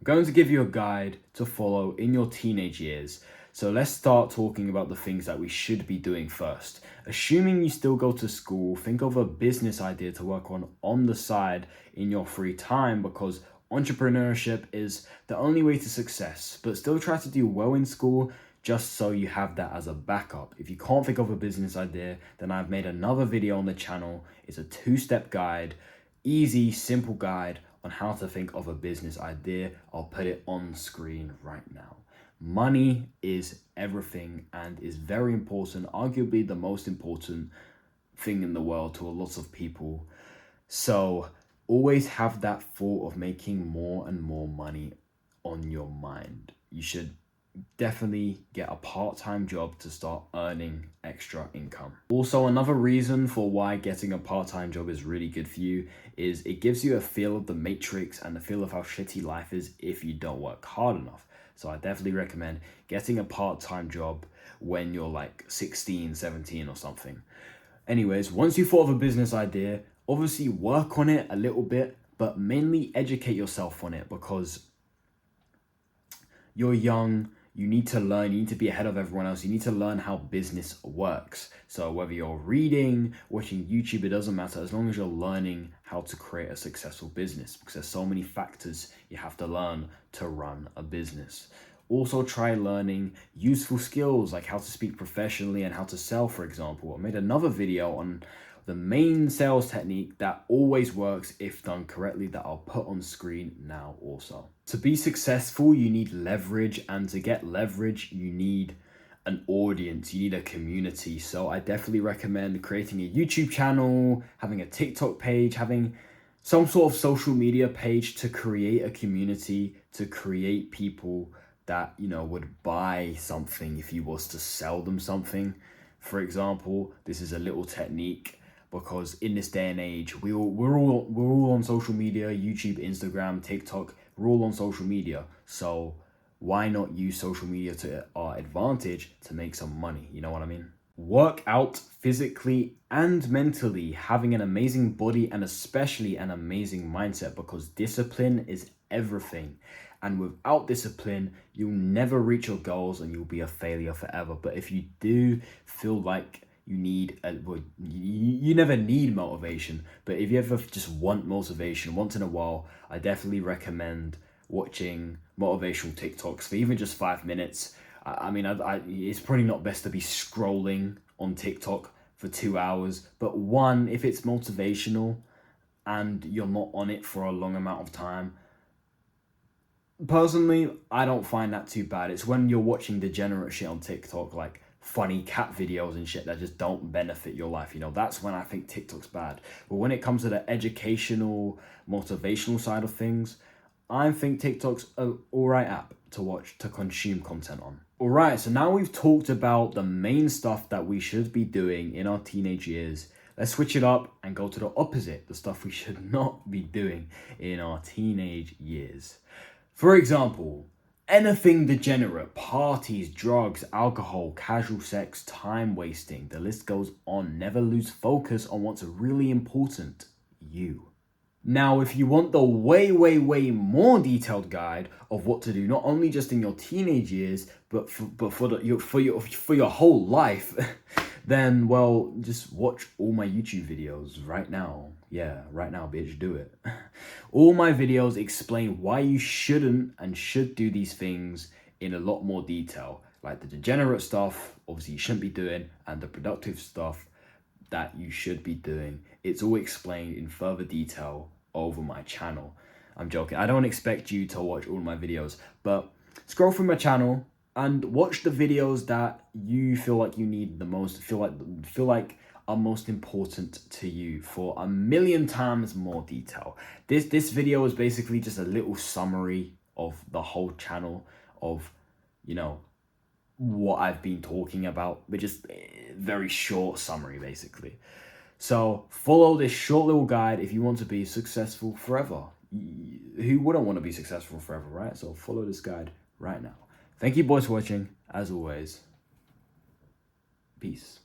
I'm going to give you a guide to follow in your teenage years. So let's start talking about the things that we should be doing first. Assuming you still go to school, think of a business idea to work on the side in your free time, because entrepreneurship is the only way to success. But still try to do well in school just so you have that as a backup. If you can't think of a business idea, then I've made another video on the channel. It's a 2-step guide, easy, simple guide on how to think of a business idea. I'll put it on screen right now. Money is everything and is very important, arguably the most important thing in the world to a lot of people. So always have that thought of making more and more money on your mind. You should definitely get a part-time job to start earning extra income. Also, another reason for why getting a part-time job is really good for you is it gives you a feel of the matrix and the feel of how shitty life is if you don't work hard enough. So I definitely recommend getting a part-time job when you're like 16, 17 or something. Anyways, once you thought of a business idea, obviously work on it a little bit, but mainly educate yourself on it, because you're young, you need to learn, you need to be ahead of everyone else, you need to learn how business works. So whether you're reading, watching YouTube, it doesn't matter, as long as you're learning how to create a successful business, because there's so many factors you have to learn to run a business. Also try learning useful skills like how to speak professionally and how to sell, for example. I made another video on the main sales technique that always works if done correctly that I'll put on screen now also. To be successful, you need leverage, and to get leverage, you need an audience, you need a community. So I definitely recommend creating a YouTube channel, having a TikTok page, having some sort of social media page to create a community, to create people that, you know, would buy something if you was to sell them something. For example, this is a little technique, because in this day and age, we're all on social media, YouTube, Instagram, TikTok, we're all on social media. So why not use social media to our advantage to make some money? You know what I mean? Work out physically and mentally, having an amazing body and especially an amazing mindset, because discipline is everything. And without discipline, you'll never reach your goals and you'll be a failure forever. But if you do feel like you need, you never need motivation, but if you ever just want motivation once in a while, I definitely recommend watching motivational TikToks for even just 5 minutes. It's probably not best to be scrolling on TikTok for 2 hours, but one, if it's motivational and you're not on it for a long amount of time, personally, I don't find that too bad. It's when you're watching degenerate shit on TikTok, like funny cat videos and shit that just don't benefit your life, you know, that's when I think TikTok's bad. But when it comes to the educational, motivational side of things, I think TikTok's an alright app to watch, to consume content on. Alright, so now we've talked about the main stuff that we should be doing in our teenage years. Let's switch it up and go to the opposite, the stuff we should not be doing in our teenage years. For example, anything degenerate, parties, drugs, alcohol, casual sex, time wasting, the list goes on. Never lose focus on what's really important, you. Now, if you want the way more detailed guide of what to do, not only just in your teenage years, but for your whole life, then, well, just watch all my YouTube videos right now. Yeah, right now, bitch, do it. All my videos explain why you shouldn't and should do these things in a lot more detail. Like the degenerate stuff, obviously you shouldn't be doing, and the productive stuff that you should be doing. It's all explained in further detail over my channel. I'm joking. I don't expect you to watch all my videos, but scroll through my channel and watch the videos that you feel like you need the most, feel like are most important to you for a million times more detail. This video is basically just a little summary of the whole channel, of, you know, what I've been talking about, but just a very short summary basically. So follow this short little guide if you want to be successful forever. Who wouldn't want to be successful forever, right? So follow this guide right now. Thank you boys for watching. As always, peace.